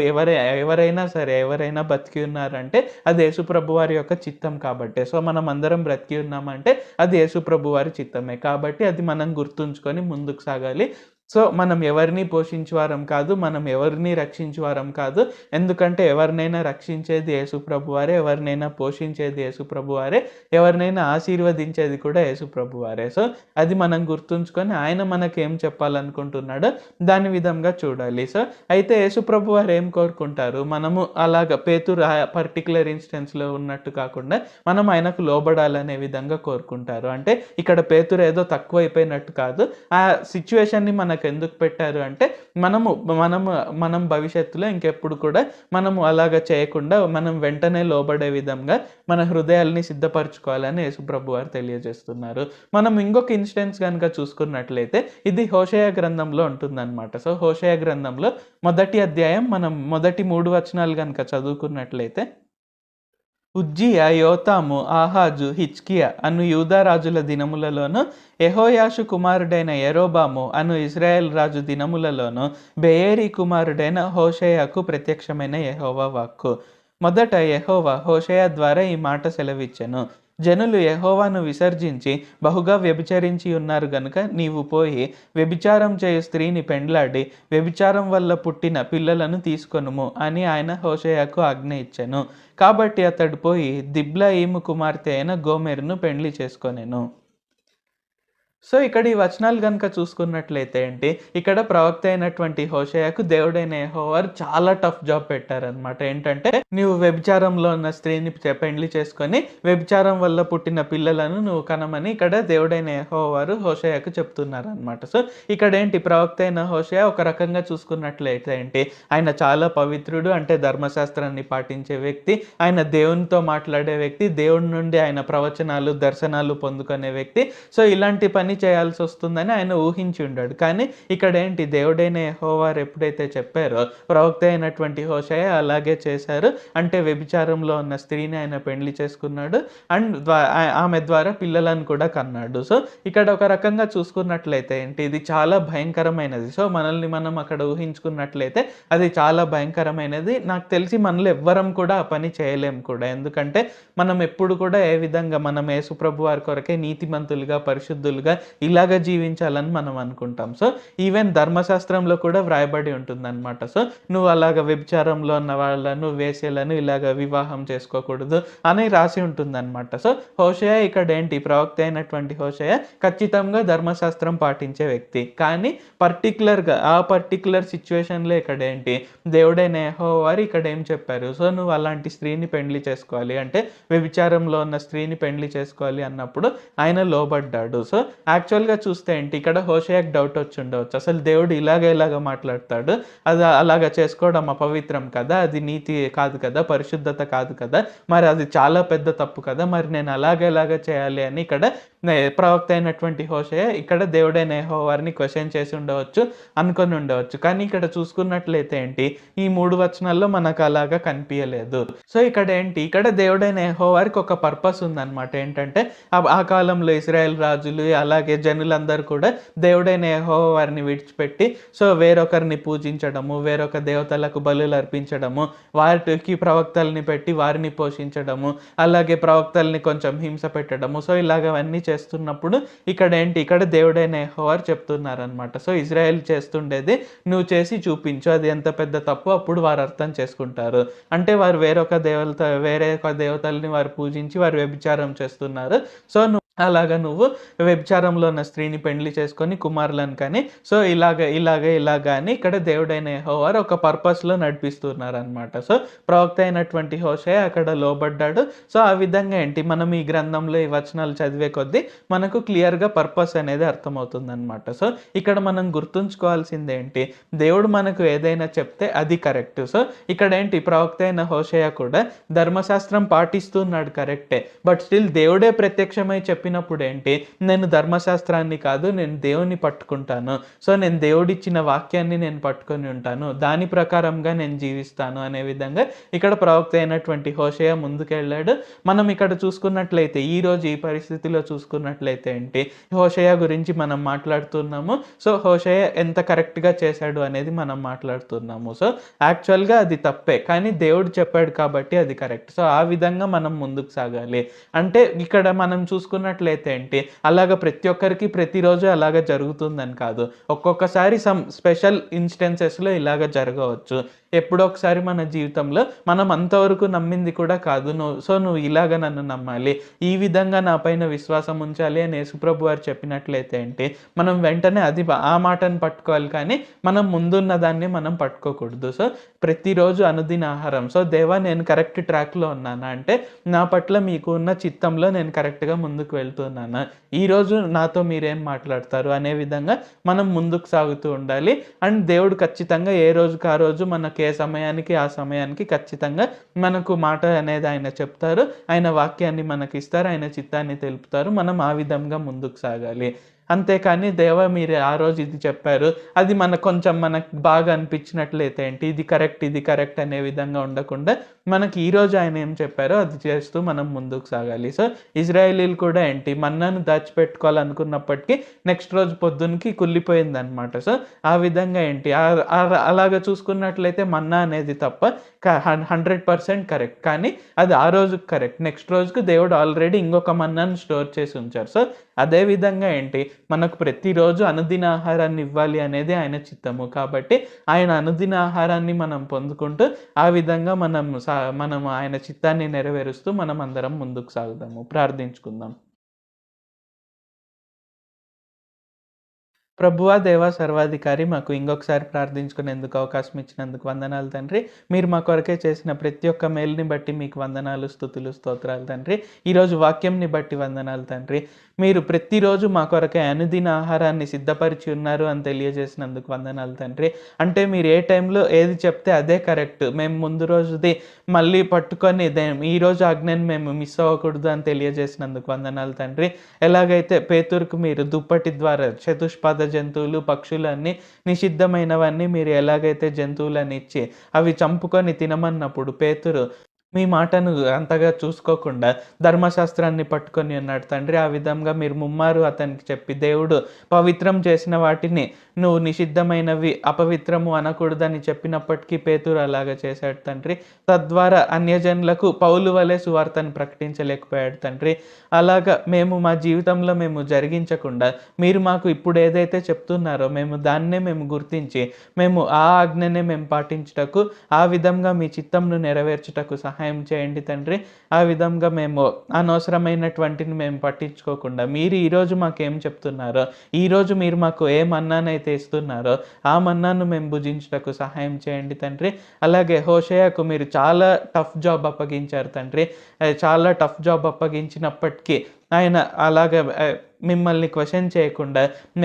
ఎవరైనా సరే, ఎవరైనా బతికి ఉన్నారంటే అది యేసు ప్రభువారి యొక్క చిత్తం కాబట్టే. సో, మనం అందరం బ్రతికి ఉన్నామంటే అది యేసు ప్రభువారి చిత్తమే కాబట్టి అది మనం గుర్తుంచుకొని ముందుకు సాగాలి. సో, మనం ఎవరిని పోషించేవారం కాదు, మనం ఎవరిని రక్షించేవారం కాదు. ఎందుకంటే ఎవరినైనా రక్షించేది యేసు ప్రభువారే, ఎవరినైనా పోషించేది యేసు ప్రభువారే, ఎవరినైనా ఆశీర్వదించేది కూడా యేసు ప్రభువారే. సో, అది మనం గుర్తుంచుకొని ఆయన మనకేం చెప్పాలనుకుంటున్నాడో దాని విధంగా చూడాలి. సో, అయితే యేసు ప్రభువారు ఏం కోరుకుంటారు? మనము అలాగ పేతురు ఆ పర్టికులర్ ఇన్స్టెన్స్లో ఉన్నట్టు కాకుండా మనం ఆయనకు లోబడాలనే విధంగా కోరుకుంటారు. అంటే ఇక్కడ పేతురు ఏదో తక్కువైపోయినట్టు కాదు. ఆ సిచ్యువేషన్ని మనకు ఎందుకు పెట్టారు అంటే మనం భవిష్యత్తులో ఇంకెప్పుడు కూడా మనము అలాగ చేయకుండా మనం వెంటనే లోబడే విధంగా మన హృదయాల్ని సిద్ధపరచుకోవాలని యేసుప్రభు వారు తెలియజేస్తున్నారు. మనం ఇంకొక ఇన్స్టెన్స్ కనుక చూసుకున్నట్లయితే ఇది హోషేయ గ్రంథంలో ఉంటుందన్నమాట. సో, హోషేయ గ్రంథంలో మొదటి అధ్యాయం మనం మొదటి 3 వచనాలు కనుక చదువుకున్నట్లయితే, ఉజ్జియా, యోతాము, ఆహాజు, హిజ్కియా అను యూదా రాజుల దినములలోను, యెహోయాషు కుమారుడైన యెరోబాము అను ఇశ్రాయేల్ రాజు దినములలోను బెయేరీ కుమారుడైన హోషేయకు ప్రత్యక్షమైన యెహోవా వాక్కు. మొదట యెహోవా హోషేయ ద్వారా ఈ మాట సెలవిచ్చెను. జనులు యెహోవాను విసర్జించి బహుగా వ్యభిచరించి ఉన్నారు గనుక నీవు పోయి వ్యభిచారం చేయు స్త్రీని పెండ్లాడి వ్యభిచారం వల్ల పుట్టిన పిల్లలను తీసుకొనుము అని ఆయన హోషేయకు ఆజ్ఞ ఇచ్చెను. కాబట్టి అతడు పోయి దిబ్లాయిము కుమార్తె అయిన గోమెరును పెండ్లి చేసుకొనెను. సో, ఇక్కడ ఈ వచనాలు కనుక చూసుకున్నట్లయితే ఏంటి, ఇక్కడ ప్రవక్త అయినటువంటి హోషేయకు దేవుడైన యెహోవా చాలా టఫ్ జాబ్ పెట్టారనమాట. ఏంటంటే, నువ్వు వ్యభిచారంలో ఉన్న స్త్రీని పెండ్లి చేసుకొని వ్యభిచారం వల్ల పుట్టిన పిల్లలను నువ్వు కనమని ఇక్కడ దేవుడైన యెహోవా హోషేయకు చెప్తున్నారనమాట. సో, ఇక్కడ ఏంటి, ప్రవక్త అయిన హోషేయ ఒక రకంగా చూసుకున్నట్లయితే ఏంటి, ఆయన చాలా పవిత్రుడు, అంటే ధర్మశాస్త్రాన్ని పాటించే వ్యక్తి, ఆయన దేవునితో మాట్లాడే వ్యక్తి, దేవుడి నుండి ఆయన ప్రవచనాలు, దర్శనాలు పొందుకునే వ్యక్తి. సో, ఇలాంటి పని చేయాల్సి వస్తుందని ఆయన ఊహించి ఉండాడు. కానీ ఇక్కడ ఏంటి, దేవుడైన యెహోవా ఎప్పుడైతే చెప్పారో ప్రవక్త అయినటువంటి హోషేయ అలాగే చేశారు. అంటే వ్యభిచారంలో ఉన్న స్త్రీని ఆయన పెండ్లి చేసుకున్నాడు అండ్ ఆమె ద్వారా పిల్లలను కూడా కన్నాడు. సో, ఇక్కడ ఒక రకంగా చూసుకున్నట్లయితే ఏంటి, ఇది చాలా భయంకరమైనది. సో, మనల్ని మనం అక్కడ ఊహించుకున్నట్లయితే అది చాలా భయంకరమైనది. నాకు తెలిసి మనలో ఎవ్వరం కూడా ఆ పని చేయలేం కూడా. ఎందుకంటే మనం ఎప్పుడు కూడా ఏ విధంగా మనం యేసు ప్రభు వారి కొరకే నీతిమంతులుగా, పరిశుద్ధులుగా ఇలాగ జీవించాలని మనం అనుకుంటాం. సో, ఈవెన్ ధర్మశాస్త్రంలో కూడా వ్రాయబడి ఉంటుందన్నమాట. సో, నువ్వు అలాగ వ్యభిచారంలో ఉన్న వాళ్ళను, వేశ్యలను ఇలాగ వివాహం చేసుకోకూడదు అని రాసి ఉంటుందన్నమాట. సో, హోషేయ ఇక్కడ ఏంటి, ప్రవక్త అయినటువంటి హోషేయ ఖచ్చితంగా ధర్మశాస్త్రం పాటించే వ్యక్తి. కానీ పర్టికులర్గా ఆ పర్టికులర్ సిచ్యువేషన్లో ఇక్కడ ఏంటి, దేవుడైన యెహోవా ఇక్కడ ఏం చెప్పారు, సో నువ్వు అలాంటి స్త్రీని పెండ్లి చేసుకోవాలి అంటే వ్యభిచారంలో ఉన్న స్త్రీని పెండ్లి చేసుకోవాలి అన్నప్పుడు ఆయన లోబడ్డాడు. సో, యాక్చువల్గా చూస్తే ఏంటి, ఇక్కడ హోషేయకు డౌట్ వచ్చి ఉండవచ్చు, అసలు దేవుడు ఇలాగ మాట్లాడతాడు, అది అలాగ చేసుకోవడం అపవిత్రం కదా, అది నీతి కాదు కదా, పరిశుద్ధత కాదు కదా, మరి అది చాలా పెద్ద తప్పు కదా, మరి నేను అలాగ చేయాలి అని ఇక్కడ ప్రవక్త అయినటువంటి హోషేయ ఇక్కడ దేవుడైన యెహోవాని క్వశ్చన్ చేసి ఉండవచ్చు, అనుకొని ఉండవచ్చు. కానీ ఇక్కడ చూసుకున్నట్లయితే ఏంటి, ఈ 3 వచనాల్లో మనకు అలాగా కనిపించలేదు. సో ఇక్కడ దేవుడైన యెహోవాకి ఒక పర్పస్ ఉందన్నమాట. ఏంటంటే ఆ కాలంలో ఇశ్రాయేల్ రాజులు అలాగే జనులందరూ కూడా దేవుడైన యెహోవాని విడిచిపెట్టి సో వేరొకరిని పూజించడము, వేరొక దేవతలకు బలులు అర్పించడము, వాటికి ప్రవక్తల్ని పెట్టి వారిని పోషించడము, అలాగే ప్రవక్తల్ని కొంచెం హింస పెట్టడము. సో ఇలాగవన్నీ చేస్తున్నప్పుడు ఇక్కడ దేవుడైన యెహోవా చెప్తున్నారనమాట. సో ఇజ్రాయెల్ చేస్తుండేది నువ్వు చేసి చూపించు, అది ఎంత పెద్ద తప్పు అప్పుడు వారు అర్థం చేసుకుంటారు. అంటే వారు వేరే ఒక దేవతల్ని వారు పూజించి వారు వ్యభిచారం చేస్తున్నారు. సో నువ్వు వ్యభిచారంలో ఉన్న స్త్రీని పెండ్లి చేసుకొని కుమారులను కానీ సో ఇలాగ అని ఇక్కడ దేవుడైన యెహోవా ఒక పర్పస్లో నడిపిస్తున్నారనమాట. సో ప్రవక్త అయినటువంటి హోషేయ అక్కడ లోబడ్డాడు. సో ఆ విధంగా ఏంటి, మనం ఈ గ్రంథంలో ఈ వచనాలు చదివే కొద్దీ మనకు క్లియర్గా పర్పస్ అనేది అర్థమవుతుంది అనమాట. సో ఇక్కడ మనం గుర్తుంచుకోవాల్సింది ఏంటి, దేవుడు మనకు ఏదైనా చెప్తే అది కరెక్ట్. సో ఇక్కడ ఏంటి, ప్రవక్త అయిన హోషేయ కూడా ధర్మశాస్త్రం పాటిస్తున్నాడు కరెక్టే, బట్ స్టిల్ దేవుడే ప్రత్యక్షమై చెప్పినప్పుడు ఏంటి, నేను ధర్మశాస్త్రాన్ని కాదు నేను దేవుని పట్టుకుంటాను. సో నేను దేవుడిచ్చిన వాక్యాన్ని నేను పట్టుకొని ఉంటాను, దాని ప్రకారంగా నేను జీవిస్తాను అనే విధంగా ఇక్కడ ప్రవక్త అయినటువంటి హోషేయ ముందుకెళ్ళాడు. మనం ఇక్కడ చూసుకున్నట్లయితే ఈ రోజు ఈ పరిస్థితిలో చూసుకున్నట్లయితే ఏంటి, హోషేయ గురించి మనం మాట్లాడుతున్నాము. సో హోషేయ ఎంత కరెక్ట్గా చేశాడు అనేది మనం మాట్లాడుతున్నాము. సో యాక్చువల్గా అది తప్పే, కానీ దేవుడు చెప్పాడు కాబట్టి అది కరెక్ట్. సో ఆ విధంగా మనం ముందుకు సాగాలి. అంటే ఇక్కడ మనం చూసుకున్నట్లయితే ఏంటి, అలాగ ప్రతి ఒక్కరికి ప్రతిరోజు అలాగ జరుగుతుందని కాదు, ఒక్కొక్కసారి సమ్ స్పెషల్ ఇన్స్టెన్సెస్లో ఇలాగ జరగవచ్చు. ఎప్పుడో ఒకసారి మన జీవితంలో మనం అంతవరకు నమ్మింది కూడా కాదు, నువ్వు ఇలాగ నన్ను నమ్మాలి, ఈ విధంగా నా పైన విశ్వాసం ఉంచాలి అని యేసుప్రభు వారు చెప్పినట్లయితే ఏంటి, మనం వెంటనే ఆ మాటను పట్టుకోవాలి, కానీ మనం ముందున్న దాన్ని మనం పట్టుకోకూడదు. సో ప్రతిరోజు అనుదిన ఆహారం. సో దేవా నేను కరెక్ట్ ట్రాక్లో ఉన్నానా, అంటే నా పట్ల మీకు ఉన్న చిత్తంలో నేను కరెక్ట్గా ముందుకు వెళ్తున్నానా, ఈరోజు నాతో మీరేం మాట్లాడతారు అనే విధంగా మనం ముందుకు సాగుతూ ఉండాలి. అండ్ దేవుడు ఖచ్చితంగా ఏ రోజుకి ఆ రోజు మనకు ఏ సమయానికి ఆ సమయానికి ఖచ్చితంగా మనకు మాట అనేది ఆయన చెప్తారు, ఆయన వాక్యాన్ని మనకి ఇస్తారు, ఆయన చిత్తాన్ని తెలుపుతారు. మనం ఆ విధంగా ముందుకు సాగాలి. అంతేకాని దేవా మీరు ఆ రోజు ఇది చెప్పారు, అది కొంచెం మనకు బాగా అనిపించినట్లయితే ఏంటి, ఇది కరెక్ట్ అనే విధంగా ఉండకుండా మనకి ఈరోజు ఆయన ఏం చెప్పారో అది చేస్తూ మనం ముందుకు సాగాలి. సో ఇజ్రాయేలీలు కూడా ఏంటి, మన్నాను దాచిపెట్టుకోవాలనుకున్నప్పటికీ నెక్స్ట్ రోజు పొద్దున్నకి కుళ్ళిపోయింది అనమాట. సో ఆ విధంగా ఏంటి, అలాగ చూసుకున్నట్లయితే మన్నా అనేది తప్ప 100% కరెక్ట్, కానీ అది ఆ రోజుకి కరెక్ట్, నెక్స్ట్ రోజుకు దేవుడు ఆల్రెడీ ఇంకొక మన్నాను స్టోర్ చేసి ఉంచారు. సో అదే విధంగా ఏంటి, మనకు ప్రతిరోజు అనుదిన ఆహారాన్ని ఇవ్వాలి అనేది ఆయన చిత్తము. కాబట్టి ఆయన అనుదిన ఆహారాన్ని మనం పొందుకుంటూ ఆ విధంగా మనం ఆయన చిత్తాన్ని నెరవేరుస్తూ మనం అందరం ముందుకు సాగుదాము. ప్రార్థించుకుందాం. ప్రభువా దేవా సర్వాధికారి, మాకు ఇంకొకసారి ప్రార్థించుకునేందుకు అవకాశం ఇచ్చినందుకు వందనాలు తండ్రి. మీరు మా కొరకే చేసిన ప్రతి ఒక్క మేలుని బట్టి మీకు వందనాలు, స్తుతులు, స్తోత్రాలు తండ్రి. ఈరోజు వాక్యంని బట్టి వందనాలు తండ్రి. మీరు ప్రతిరోజు మా కొరకే అనుదిన ఆహారాన్ని సిద్ధపరిచి ఉన్నారు అని తెలియజేసినందుకు వందనాలు తండ్రి. అంటే మీరు ఏ టైంలో ఏది చెప్తే అదే కరెక్ట్, మేము ముందు రోజుది మళ్ళీ పట్టుకొని ఈరోజు ఆజ్ఞని మేము మిస్ అవ్వకూడదు అని తెలియజేసినందుకు వందనాలు తండ్రి. ఎలాగైతే పేతురుకు మీరు దుప్పటి ద్వారా చతుష్పాద జంతువులు, పక్షులు అన్నీ నిషిద్ధమైనవన్నీ మీరు ఎలాగైతే జంతువులని ఇచ్చి అవి చంపుకొని తినమన్నప్పుడు పేతురు మీ మాటను అంతగా చూసుకోకుండా ధర్మశాస్త్రాన్ని పట్టుకొని ఉన్నాడు తండ్రి. ఆ విధంగా మీరు ముమ్మారు అతనికి చెప్పి దేవుడు పవిత్రం చేసిన వాటిని నువ్వు నిషిద్ధమైనవి అపవిత్రము అనకూడదని చెప్పినప్పటికీ పేతురు అలాగా చేశాడు తండ్రి. తద్వారా అన్యజనులకు పౌలు వలె సువార్తను ప్రకటించలేకపోయాడు తండ్రి. అలాగా మేము మా జీవితంలో మేము జరిగించకుండా మీరు మాకు ఇప్పుడు ఏదైతే చెప్తున్నారో దాన్నే మేము గుర్తించి మేము ఆ ఆజ్ఞనే మేము పాటించుటకు, ఆ విధంగా మీ చిత్తంను నెరవేర్చుటకు సహాయం చేయండి తండ్రి. ఆ విధంగా మేము అనవసరమైనటువంటిని మేము పట్టించుకోకుండా మీరు ఈరోజు మాకేం చెప్తున్నారో, ఈరోజు మీరు మాకు ఏ మన్నానైతే ఇస్తున్నారో ఆ మన్నాను మేము భుజించుటకు సహాయం చేయండి తండ్రి. అలాగే హోషేయకు మీరు చాలా టఫ్ జాబ్ అప్పగించారు తండ్రి. చాలా టఫ్ జాబ్ అప్పగించినప్పటికీ ఆయన అలాగే మిమ్మల్ని క్వశ్చన్ చేయకుండా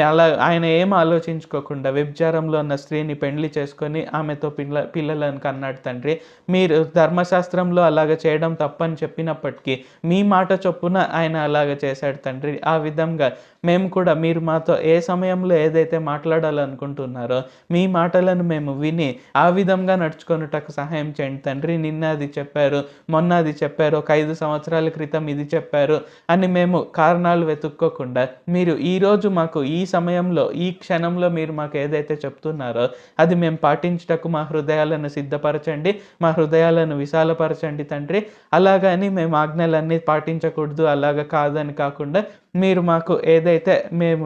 అలా ఆయన ఏం ఆలోచించుకోకుండా వ్యభిచారంలో ఉన్న స్త్రీని పెండ్లి చేసుకొని ఆమెతో పిల్లలను కన్నాడు తండ్రి. మీరు ధర్మశాస్త్రంలో అలాగ చేయడం తప్పని చెప్పినప్పటికీ మీ మాట చొప్పున ఆయన అలాగ చేశాడు తండ్రి. ఆ విధంగా మేము కూడా మీరు మాతో ఏ సమయంలో ఏదైతే మాట్లాడాలనుకుంటున్నారో మీ మాటలను మేము విని ఆ విధంగా నడుచుకొనుటకు సహాయం చేయండి తండ్రి. నిన్న అది చెప్పారు, మొన్న అది చెప్పారు, ఒక 5 సంవత్సరాల క్రితం ఇది చెప్పారు అని మేము కారణాలు వెతుక్కోకుండా మీరు ఈరోజు మాకు ఈ సమయంలో ఈ క్షణంలో మీరు మాకు ఏదైతే చెప్తున్నారో అది మేము పాటించుటకు మా హృదయాలను సిద్ధపరచండి, మా హృదయాలను విశాలపరచండి తండ్రి. అలాగని మేము ఆజ్ఞలన్నీ పాటించకూడదు అలాగ కాదని కాకుండా మీరు మాకు ఏదైతే మేము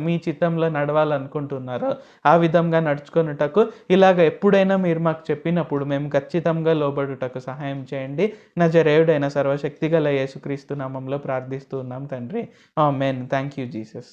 మీ చిత్తంలో నడవాలనుకుంటున్నారో ఆ విధంగా నడుచుకొనుటకు ఇలాగ ఎప్పుడైనా మీరు మాకు చెప్పినప్పుడు మేము ఖచ్చితంగా లోబడుటకు సహాయం చేయండి. నజరేయుడైన సర్వశక్తిగల యేసుక్రీస్తు నామంలో ప్రార్థిస్తూ ఉన్నాం తండ్రి. Amen. Thank you Jesus.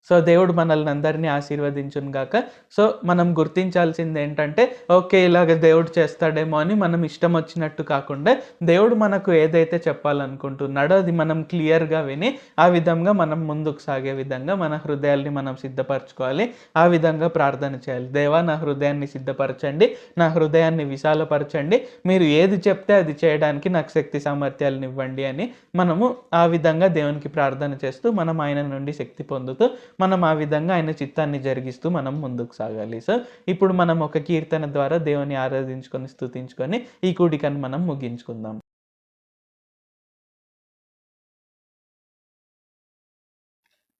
So దేవుడు మనల్ని అందరినీ ఆశీర్వదించును గాక. సో మనం గుర్తించాల్సింది ఏంటంటే ఓకే ఇలాగ దేవుడు చేస్తాడేమో అని మనం ఇష్టం వచ్చినట్టు కాకుండా దేవుడు మనకు ఏదైతే చెప్పాలనుకుంటున్నాడో అది మనం క్లియర్గా విని ఆ విధంగా మనం ముందుకు సాగే విధంగా మన హృదయాల్ని మనం సిద్ధపరచుకోవాలి. ఆ విధంగా ప్రార్థన చేయాలి. దేవా నా హృదయాన్ని సిద్ధపరచండి, నా హృదయాన్ని విశాలపరచండి, మీరు ఏది చెప్తే అది చేయడానికి నాకు శక్తి సామర్థ్యాలను ఇవ్వండి అని మనము ఆ విధంగా దేవునికి ప్రార్థన చేస్తూ మనం ఆయన నుండి శక్తి పొందుతూ మనం ఆ విధంగా ఆయన చిత్తాన్ని జరిగిస్తూ మనం ముందుకు సాగాలి. సో ఇప్పుడు మనం ఒక కీర్తన ద్వారా దేవుని ఆరాధించుకొని స్తుతించుకొని ఈ కూడికను మనం ముగించుకుందాం.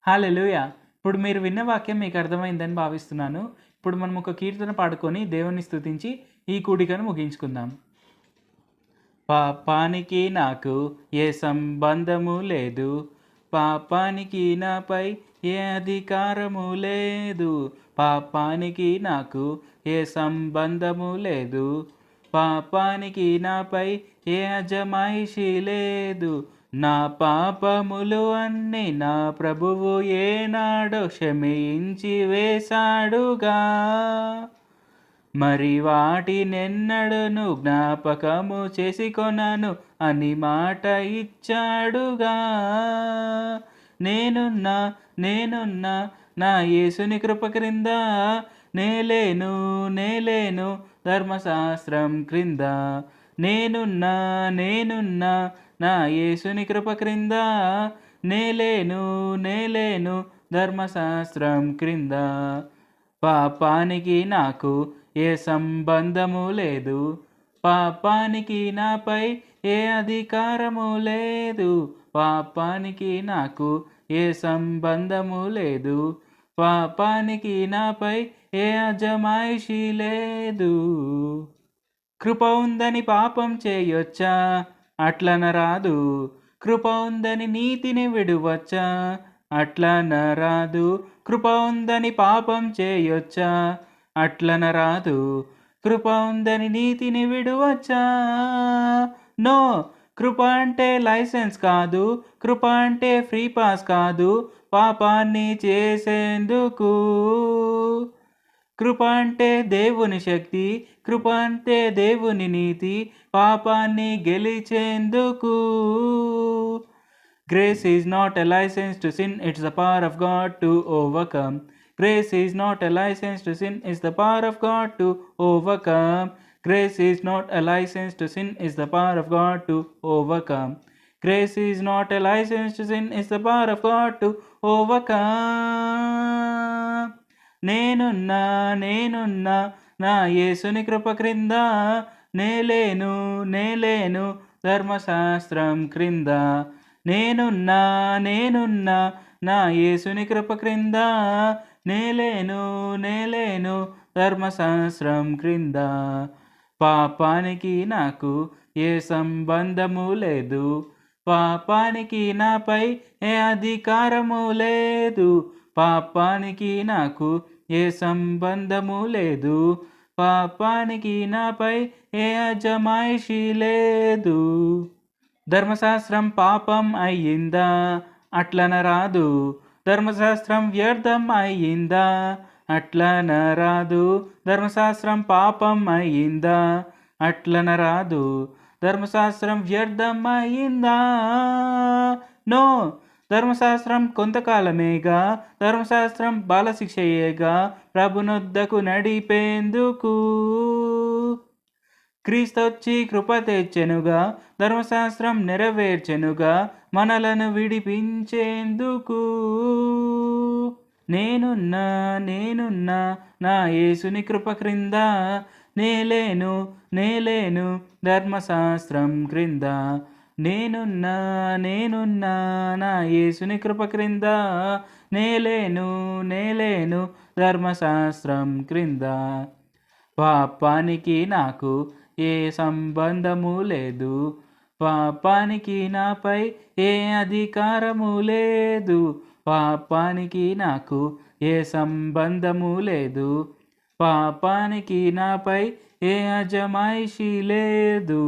హల్లెలూయా. ఇప్పుడు మీరు విన్న వాక్యం మీకు అర్థమైందని భావిస్తున్నాను. ఇప్పుడు మనం ఒక కీర్తన పాడుకొని దేవుని స్తుతించి ఈ కూడికను ముగించుకుందాం. పాపానికి నాకు ఏ సంబంధము లేదు, పాపానికి నాపై ఏ అధికారము లేదు, పాపానికి నాకు ఏ సంబంధము లేదు, పాపానికి నాపై ఏ అజమాయిషీ లేదు. నా పాపములు అన్నీ నా ప్రభువు ఏనాడో క్షమించి వేశాడుగా, మరి వాటినెన్నడను జ్ఞాపకము చేసుకొనను అని మాట ఇచ్చాడుగా. నేనున్నా నా యేసుని కృప క్రింద, నేలేను ధర్మశాస్త్రం క్రింద. నేనున్నా నా యేసుని కృప క్రింద, నేలేను ధర్మశాస్త్రం క్రింద. పాపానికి నాకు ఏ సంబంధము లేదు, పాపానికి నాపై ఏ అధికారము లేదు, పాపానికి నాకు ఏ సంబంధము లేదు, పాపానికి నాపై ఏ అజమాయిషీ లేదు. కృప ఉందని పాపం చేయొచ్చా? అట్లనరాదు. కృప ఉందని నీతిని విడువచ్చా? అట్లనరాదు. కృప ఉందని పాపం చేయొచ్చా? అట్లనరాదు. కృప ఉందని నీతిని విడువచ్చా? నో. కృప అంటే లైసెన్స్ కాదు, కృప అంటే ఫ్రీ పాస్ కాదు పాపాన్ని చేసేందుకు. కృప అంటే దేవుని శక్తి, కృప అంటే దేవుని నీతి పాపాన్ని గెలిచేందుకు. Grace is not a license to sin, it's the power of God to overcome. Grace is not a license to sin, it's the power of God to overcome. Grace is not a license to sin, it's the power of God to overcome. Grace is not a license to sin, it's the power of God to overcome. నేనున్నా నా యేసుని కృప క్రింద, నేలేను ధర్మశాస్త్రం క్రింద. నేనున్నా నా యేసుని కృప క్రింద, నేలేను ధర్మశాస్త్రం క్రింద. పాపానికి నాకు ఏ సంబంధము లేదు, పాపానికి నాపై ఏ అధికారము లేదు, పాపానికి నాకు ఏ సంబంధము లేదు, పాపానికి నాపై ఏ అజమాయిషీ లేదు. ధర్మశాస్త్రం పాపం అయ్యిందా? అట్లనరాదు. ధర్మశాస్త్రం వ్యర్థం అయ్యిందా? అట్లనరాదు. ధర్మశాస్త్రం పాపం అయ్యిందా? అట్లనరాదు. ధర్మశాస్త్రం వ్యర్థం అయ్యిందా? నో. ధర్మశాస్త్రం కొంతకాలమేగా, ధర్మశాస్త్రం బాలశిక్షయేగా, ప్రభునొద్దకు నడిపేందుకు క్రీస్తొచ్చి కృప తెచ్చెనుగా, ధర్మశాస్త్రం నెరవేర్చెనుగా, మనలను విడిపించేందుకు. నేనున్నా నేనున్నా నా యేసుని కృప క్రింద, నేలేను నేలేను ధర్మశాస్త్రం క్రింద. నేనున్నా నేనున్నా నా యేసుని కృప క్రింద, నేలేను నేలేను ధర్మశాస్త్రం క్రింద. పాపానికి నాకు ఏ సంబంధము లేదు, పాపానికి నాపై ఏ అధికారము లేదు, పాపానికి నాకు ఏ సంబంధము లేదు, పాపానికి నాపై ఏ అజమాయిషీ లేదు.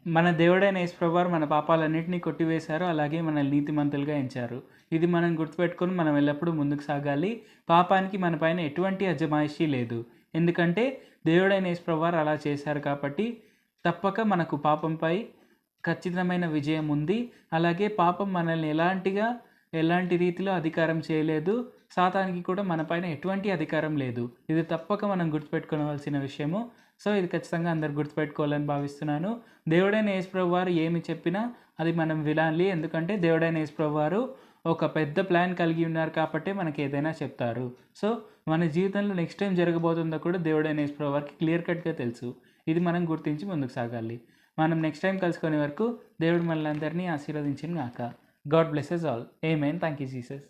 మన దేవుడైన యేసుప్రభువారు మన పాపాలన్నింటినీ కొట్టివేశారు, అలాగే మనల్ని నీతిమంతులుగా ఎంచారు. ఇది మనం గుర్తుపెట్టుకొని మనం ఎల్లప్పుడూ ముందుకు సాగాలి. పాపానికి మన పైన ఎటువంటి అజమాయిషీ లేదు, ఎందుకంటే దేవుడైన యేసుప్రభువారు అలా చేశారు కాబట్టి తప్పక మనకు పాపంపై ఖచ్చితమైన విజయం ఉంది. అలాగే పాపం మనల్ని ఎలాంటి రీతిలో అధికారం చేయలేదు, సాతానికి కూడా మన పైన ఎటువంటి అధికారం లేదు. ఇది తప్పక మనం గుర్తుపెట్టుకోవాల్సిన విషయము. సో ఇది ఖచ్చితంగా అందరు గుర్తుపెట్టుకోవాలని భావిస్తున్నాను. దేవుడైన యేసుప్రభువారు ఏమి చెప్పినా అది మనం వినాలి, ఎందుకంటే దేవుడైన యేసుప్రభువారు ఒక పెద్ద ప్లాన్ కలిగి ఉన్నారు కాబట్టి మనకి ఏదైనా చెప్తారు. సో మన జీవితంలో నెక్స్ట్ టైం జరగబోతుందో కూడా దేవుడైన యేసుప్రభువారికి క్లియర్ కట్గా తెలుసు. ఇది మనం గుర్తించి ముందుకు సాగాలి. మనం నెక్స్ట్ టైం కలుసుకునే వరకు దేవుడు మనల్ని అందరినీ ఆశీర్వదించిన గాక. God blesses all. Amen. Thank you Jesus.